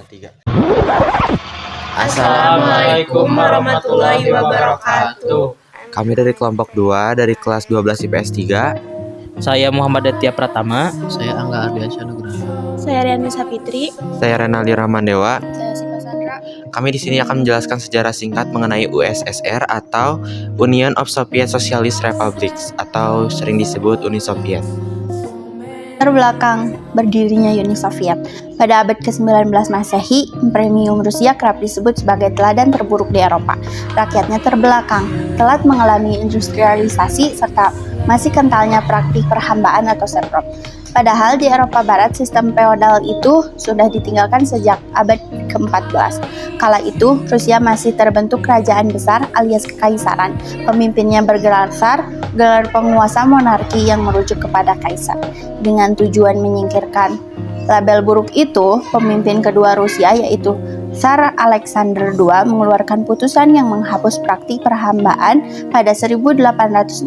3. Assalamualaikum warahmatullahi wabarakatuh. Kami dari kelompok 2 dari kelas 12 IPS 3. Saya Muhammad Aditya Pratama. Saya Angga Ardiansyah Nugraha. Saya Rianisa Fitri. Saya Renaldi Rahmandewa. Saya Siva Sandra. Kami di sini akan menjelaskan sejarah singkat mengenai USSR atau Union of Soviet Socialist Republics atau sering disebut Uni Soviet. Terbelakang berdirinya Uni Soviet. Pada abad ke-19 Masehi, Imperium Rusia kerap disebut sebagai teladan terburuk di Eropa. Rakyatnya terbelakang, telat mengalami industrialisasi, serta masih kentalnya praktik perhambaan atau serprot. Padahal di Eropa Barat, sistem feodal itu sudah ditinggalkan sejak abad ke-14. Kala itu, Rusia masih terbentuk kerajaan besar alias kekaisaran. Pemimpinnya bergelar tsar, gelar penguasa monarki yang merujuk kepada kaisar. Dengan tujuan menyingkirkan label buruk itu, pemimpin kedua Rusia yaitu Tsar Alexander II mengeluarkan putusan yang menghapus praktik perhambaan pada 1861.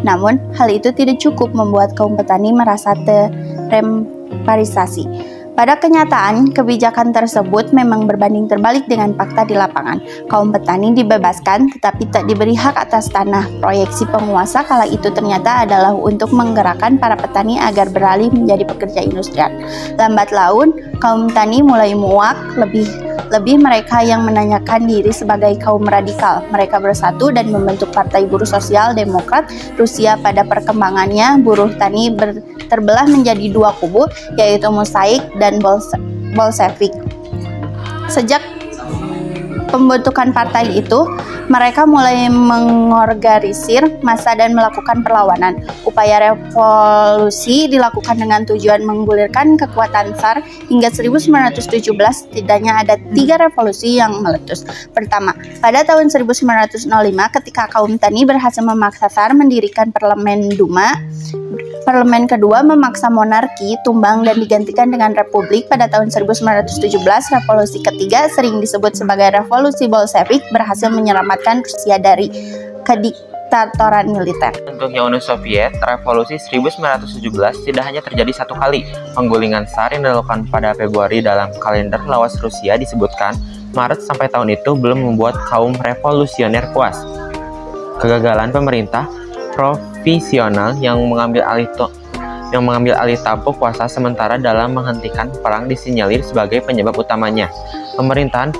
Namun, hal itu tidak cukup membuat kaum petani merasa terreparisasi. Pada kenyataan, kebijakan tersebut memang berbanding terbalik dengan fakta di lapangan. Kaum petani dibebaskan tetapi tak diberi hak atas tanah. Proyeksi penguasa kala itu ternyata adalah untuk menggerakkan para petani agar beralih menjadi pekerja industrial. Lambat laun, kaum tani mulai muak, lebih mereka yang menanyakan diri sebagai kaum radikal. Mereka bersatu dan membentuk Partai Buruh Sosial Demokrat Rusia. Pada perkembangannya, buruh tani terbelah menjadi dua kubu, yaitu Musaik dan Bolshevik. Sejak pembentukan partai itu, mereka mulai mengorganisir massa dan melakukan perlawanan. Upaya revolusi dilakukan dengan tujuan menggulirkan kekuatan tsar. Hingga 1917, setidaknya ada 3 revolusi yang meletus. Pertama, pada tahun 1905 ketika kaum tani berhasil memaksa tsar mendirikan parlemen Duma. Parlemen kedua memaksa monarki tumbang dan digantikan dengan republik pada tahun 1917. Revolusi ketiga, sering disebut sebagai revolusi Bolshevik, berhasil menyelamatkan Rusia dari kediktatoran militer. Bentuknya Uni Soviet, revolusi 1917 tidak hanya terjadi satu kali. Penggulingan tsar yang dilakukan pada Februari dalam kalender lawas Rusia disebutkan Maret sampai tahun itu belum membuat kaum revolusioner puas. Kegagalan pemerintah provisional yang mengambil alih tampuk kuasa sementara dalam menghentikan perang disinyalir sebagai penyebab utamanya. Pemerintahan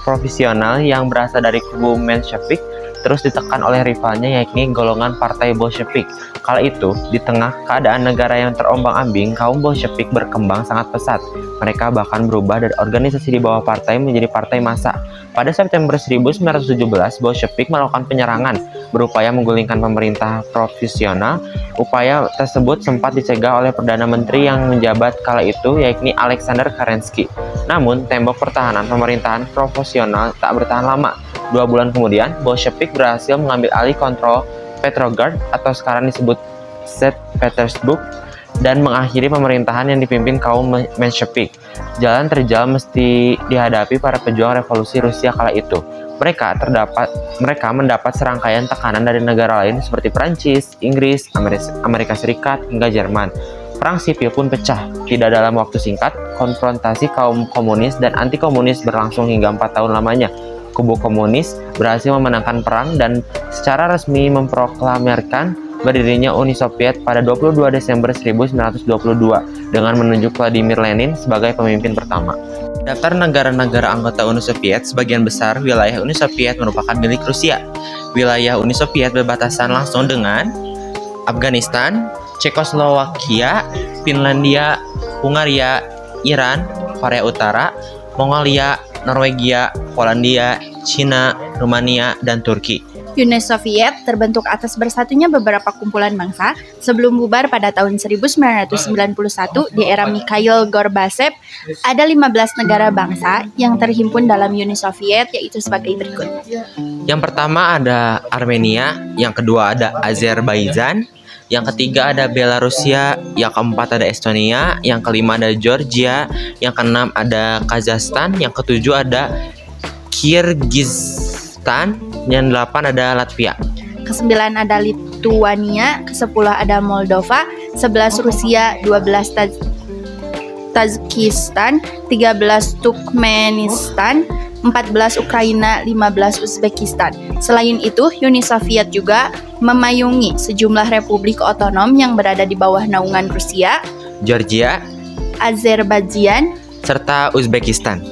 provisional yang berasal dari kubu Menshevik terus ditekan oleh rivalnya yakni golongan Partai Bolshevik. Kala itu, di tengah keadaan negara yang terombang-ambing, kaum Bolshevik berkembang sangat pesat. Mereka bahkan berubah dari organisasi di bawah partai menjadi partai massa. Pada September 1917, Bolshevik melakukan penyerangan, berupaya menggulingkan pemerintah provisional. Upaya tersebut sempat dicegah oleh Perdana Menteri yang menjabat kala itu, yakni Alexander Kerensky. Namun, tembok pertahanan pemerintahan provisional tak bertahan lama. 2 bulan kemudian, Bolshevik berhasil mengambil alih kontrol Petrograd atau sekarang disebut St. Petersburg dan mengakhiri pemerintahan yang dipimpin kaum Menshevik. Jalan terjal mesti dihadapi para pejuang revolusi Rusia kala itu. Mereka mendapat serangkaian tekanan dari negara lain seperti Prancis, Inggris, Amerika Serikat, hingga Jerman. Perang sipil pun pecah. Tidak dalam waktu singkat, konfrontasi kaum komunis dan anti-komunis berlangsung hingga 4 tahun lamanya. Kubu komunis berhasil memenangkan perang dan secara resmi memproklamirkan berdirinya Uni Soviet pada 22 Desember 1922 dengan menunjuk Vladimir Lenin sebagai pemimpin pertama. Daftar negara-negara anggota Uni Soviet, sebagian besar wilayah Uni Soviet merupakan milik Rusia. Wilayah Uni Soviet berbatasan langsung dengan Afghanistan, Cekoslowakia, Finlandia, Hungaria, Iran, Korea Utara, Mongolia, Norwegia, Polandia, Cina, Rumania, dan Turki. Uni Soviet terbentuk atas bersatunya beberapa kumpulan bangsa sebelum bubar pada tahun 1991 di era Mikhail Gorbachev. Ada 15 negara bangsa yang terhimpun dalam Uni Soviet, yaitu sebagai berikut. Yang pertama ada Armenia, yang kedua ada Azerbaijan, yang ketiga ada Belarusia, yang keempat ada Estonia, yang kelima ada Georgia, yang keenam ada Kazakhstan, yang ketujuh ada Kyrgyzstan, yang delapan ada Latvia. Ke-9 ada Lituania, ke-10 ada Moldova, 11 Rusia, 12 Tajikistan, 13 Turkmenistan, 14 Ukraina, 15 Uzbekistan. Selain itu, Uni Soviet juga memayungi sejumlah republik otonom yang berada di bawah naungan Rusia, Georgia, Azerbaijan, serta Uzbekistan.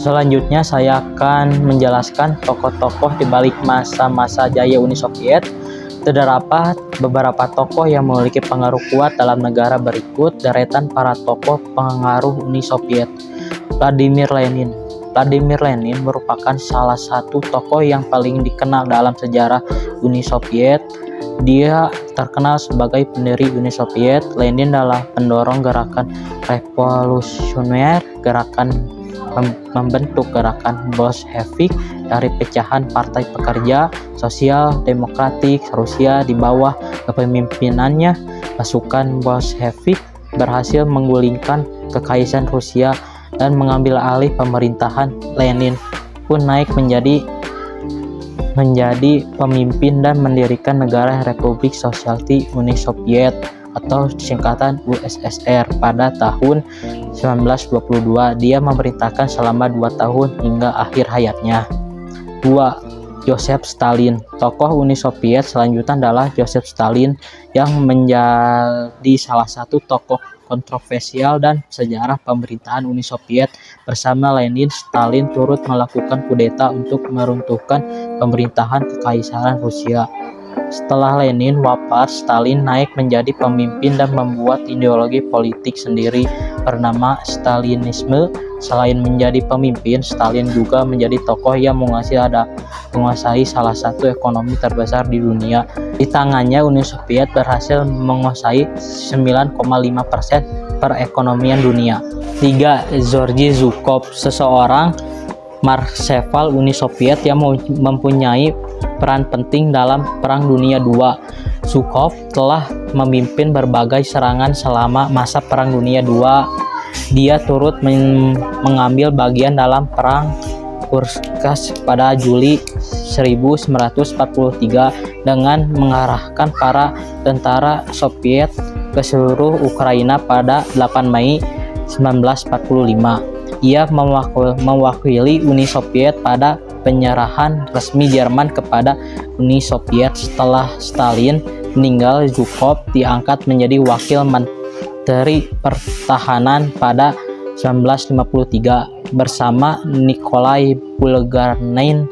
Selanjutnya saya akan menjelaskan tokoh-tokoh di balik masa-masa jaya Uni Soviet. Terdapat beberapa tokoh yang memiliki pengaruh kuat dalam negara berikut deretan para tokoh pengaruh Uni Soviet. Vladimir Lenin. Vladimir Lenin merupakan salah satu tokoh yang paling dikenal dalam sejarah Uni Soviet. Dia terkenal sebagai pendiri Uni Soviet. Lenin adalah pendorong gerakan revolusioner, membentuk gerakan Bolshevik dari pecahan Partai Pekerja Sosial Demokratik Rusia. Di bawah kepemimpinannya, pasukan Bolshevik berhasil menggulingkan kekaisaran Rusia dan mengambil alih pemerintahan. Lenin pun naik menjadi pemimpin dan mendirikan negara Republik Sosialistis Uni Soviet atau singkatan USSR pada tahun 1922. Dia memerintahkan selama 2 tahun hingga akhir hayatnya. 2. Joseph Stalin. Tokoh Uni Soviet selanjutnya adalah Joseph Stalin yang menjadi salah satu tokoh kontroversial dan sejarah pemerintahan Uni Soviet. Bersama Lenin, Stalin turut melakukan kudeta untuk meruntuhkan pemerintahan kekaisaran Rusia. Setelah Lenin wafat, Stalin naik menjadi pemimpin dan membuat ideologi politik sendiri bernama Stalinisme. Selain menjadi pemimpin, Stalin juga menjadi tokoh yang menguasai salah satu ekonomi terbesar di dunia. Di tangannya, Uni Soviet berhasil menguasai 9,5% perekonomian dunia. 3. Georgy Zhukov, seseorang Marshal Uni Soviet yang mempunyai peran penting dalam Perang Dunia II. Zhukov telah memimpin berbagai serangan selama masa Perang Dunia II. Dia turut mengambil bagian dalam Perang Kursk pada Juli 1943 dengan mengarahkan para tentara Soviet ke seluruh Ukraina pada 8 Mei 1945. Ia mewakili Uni Soviet pada penyerahan resmi Jerman kepada Uni Soviet. Setelah Stalin meninggal, Zhukov diangkat menjadi wakil Menteri Pertahanan pada 1953 bersama Nikolai Bulganin.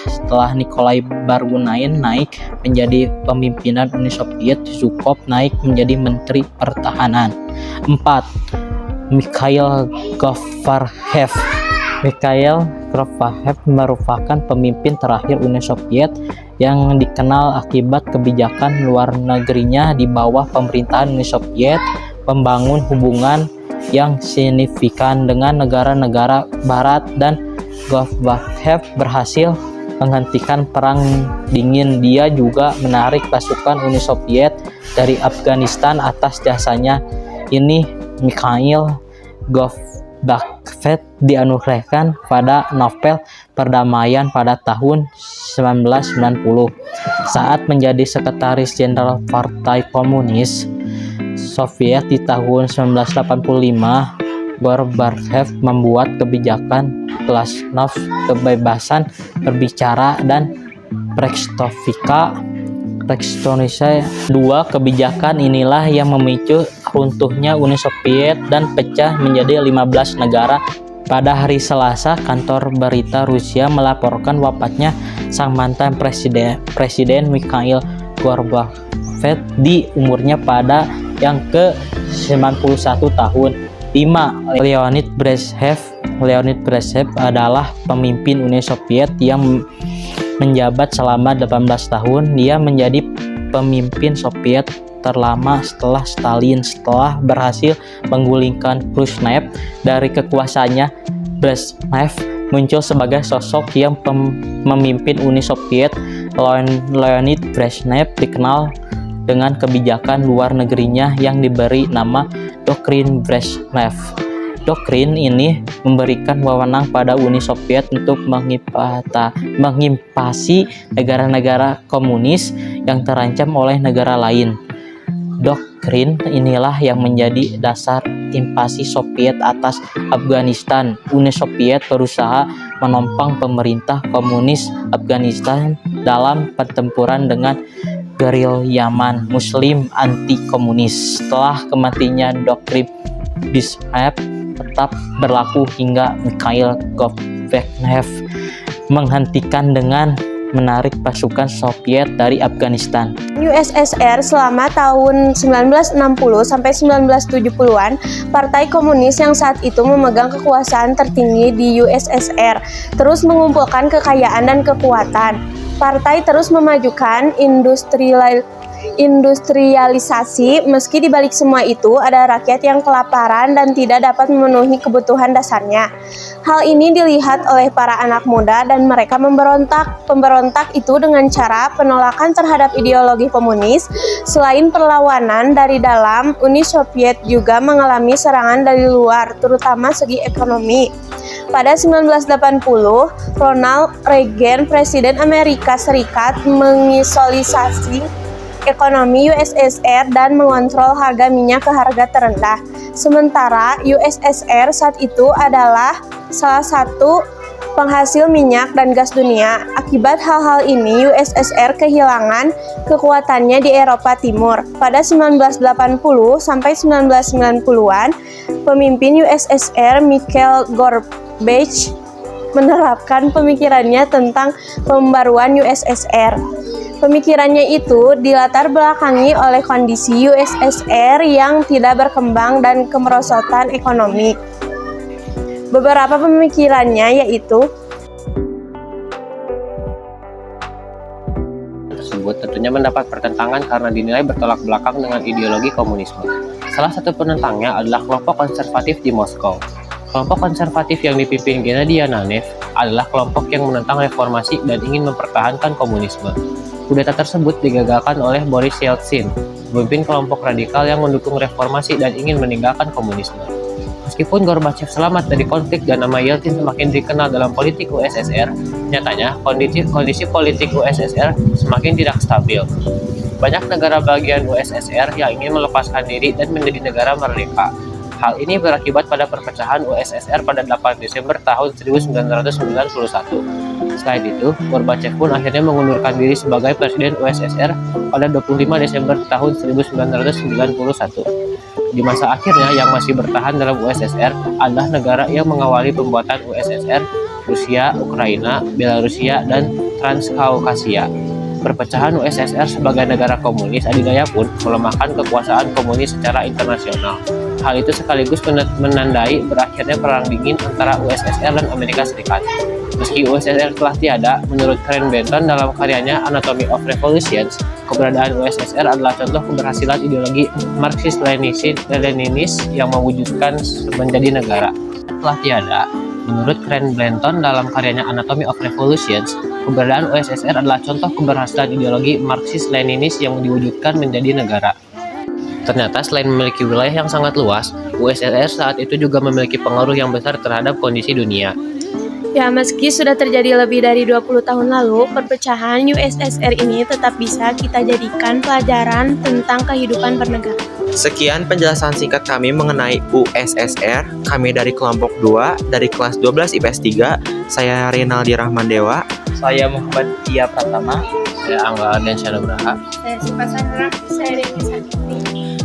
Setelah Nikolai Bulganin naik menjadi pemimpinan Uni Soviet, Zhukov naik menjadi Menteri Pertahanan. 4. Mikhail Gorbachev. Mikhail Gorbachev merupakan pemimpin terakhir Uni Soviet yang dikenal akibat kebijakan luar negerinya di bawah pemerintahan Uni Soviet, membangun hubungan yang signifikan dengan negara-negara barat, dan Gorbachev berhasil menghentikan Perang Dingin. Dia juga menarik pasukan Uni Soviet dari Afghanistan. Atas jasanya ini, Mikhail Gorbachev dianugerahkan pada Nobel Perdamaian pada tahun 1990 saat menjadi Sekretaris Jenderal Partai Komunis Soviet di tahun 1985. Gorbachev membuat kebijakan Glasnost, kebebasan berbicara, dan Perestroika. 2 kebijakan inilah yang memicu runtuhnya Uni Soviet dan pecah menjadi 15 negara. Pada hari Selasa, kantor berita Rusia melaporkan wafatnya sang mantan presiden Mikhail Gorbachev di umurnya pada yang ke-91 tahun. 5. Leonid Brezhnev. Leonid Brezhnev adalah pemimpin Uni Soviet yang menjabat selama 18 tahun. Dia menjadi pemimpin Soviet terlama setelah Stalin. Setelah berhasil menggulingkan Khrushchev dari kekuasaannya, Brezhnev muncul sebagai sosok yang memimpin Uni Soviet. Leonid Brezhnev dikenal dengan kebijakan luar negerinya yang diberi nama Doktrin Brezhnev. Doktrin ini memberikan wewenang pada Uni Soviet untuk menginvasi negara-negara komunis yang terancam oleh negara lain. Doktrin inilah yang menjadi dasar invasi Soviet atas Afghanistan. Uni Soviet berusaha menopang pemerintah komunis Afghanistan dalam pertempuran dengan gerilyaman Muslim anti-komunis. Setelah kematian doktrin Brezhnev tetap berlaku hingga Mikhail Gorbachev menghentikan dengan menarik pasukan Soviet dari Afghanistan. USSR selama tahun 1960 sampai 1970-an, Partai Komunis yang saat itu memegang kekuasaan tertinggi di USSR terus mengumpulkan kekayaan dan kekuatan. Partai terus memajukan industrialisasi, meski di balik semua itu ada rakyat yang kelaparan dan tidak dapat memenuhi kebutuhan dasarnya. Hal ini dilihat oleh para anak muda dan mereka memberontak. Pemberontak itu dengan cara penolakan terhadap ideologi komunis. Selain perlawanan dari dalam, Uni Soviet juga mengalami serangan dari luar, terutama segi ekonomi. Pada 1980, Ronald Reagan, Presiden Amerika Serikat, mengisolasi ekonomi USSR dan mengontrol harga minyak ke harga terendah. Sementara USSR saat itu adalah salah satu penghasil minyak dan gas dunia. Akibat hal-hal ini, USSR kehilangan kekuatannya di Eropa Timur. Pada 1980 sampai 1990-an, pemimpin USSR Mikhail Gorbachev menerapkan pemikirannya tentang pembaruan USSR. Pemikirannya itu dilatar belakangi oleh kondisi USSR yang tidak berkembang dan kemerosotan ekonomi. Beberapa pemikirannya yaitu tersebut tentunya mendapat pertentangan karena dinilai bertolak belakang dengan ideologi komunisme. Salah satu penentangnya adalah kelompok konservatif di Moskow. Kelompok konservatif yang dipimpin Gennady Ananev adalah kelompok yang menentang reformasi dan ingin mempertahankan komunisme. Kudeta tersebut digagalkan oleh Boris Yeltsin, pemimpin kelompok radikal yang mendukung reformasi dan ingin meninggalkan komunisme. Meskipun Gorbachev selamat dari konflik dan nama Yeltsin semakin dikenal dalam politik USSR, nyatanya kondisi politik USSR semakin tidak stabil. Banyak negara bagian USSR yang ingin melepaskan diri dan menjadi negara merdeka. Hal ini berakibat pada perpecahan USSR pada 8 Desember tahun 1991. Selain itu, Gorbachev pun akhirnya mengundurkan diri sebagai Presiden USSR pada 25 Desember tahun 1991. Di masa akhirnya yang masih bertahan dalam USSR adalah negara yang mengawali pembuatan USSR, Rusia, Ukraina, Belarusia, dan Transkaukasia. Perpecahan USSR sebagai negara komunis adidaya pun melemahkan kekuasaan komunis secara internasional. Hal itu sekaligus menandai berakhirnya Perang Dingin antara USSR dan Amerika Serikat. Meski USSR telah tiada, menurut Karen Benton dalam karyanya Anatomy of Revolutions, keberadaan USSR adalah contoh keberhasilan ideologi Marxist-Leninis yang mewujudkan menjadi negara. Telah tiada, menurut Karen Benton dalam karyanya Anatomy of Revolutions, keberadaan USSR adalah contoh keberhasilan ideologi Marxist-Leninis yang diwujudkan menjadi negara. Ternyata selain memiliki wilayah yang sangat luas, USSR saat itu juga memiliki pengaruh yang besar terhadap kondisi dunia. Ya, meski sudah terjadi lebih dari 20 tahun lalu, perpecahan USSR ini tetap bisa kita jadikan pelajaran tentang kehidupan bernegara. Sekian penjelasan singkat kami mengenai USSR. Kami dari kelompok 2 dari kelas 12 IPS 3. Saya Rinaldi Rahman Dewa. Saya Muhammad Tia Pratama. Saya Angga Ardiansyah Nugraha. Saya Siva Sandra, saya Dewi Sakti.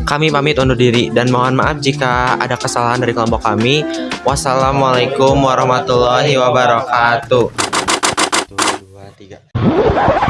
Kami pamit undur diri dan mohon maaf jika ada kesalahan dari kelompok kami. Wassalamualaikum warahmatullahi wabarakatuh. 1, 2, 3.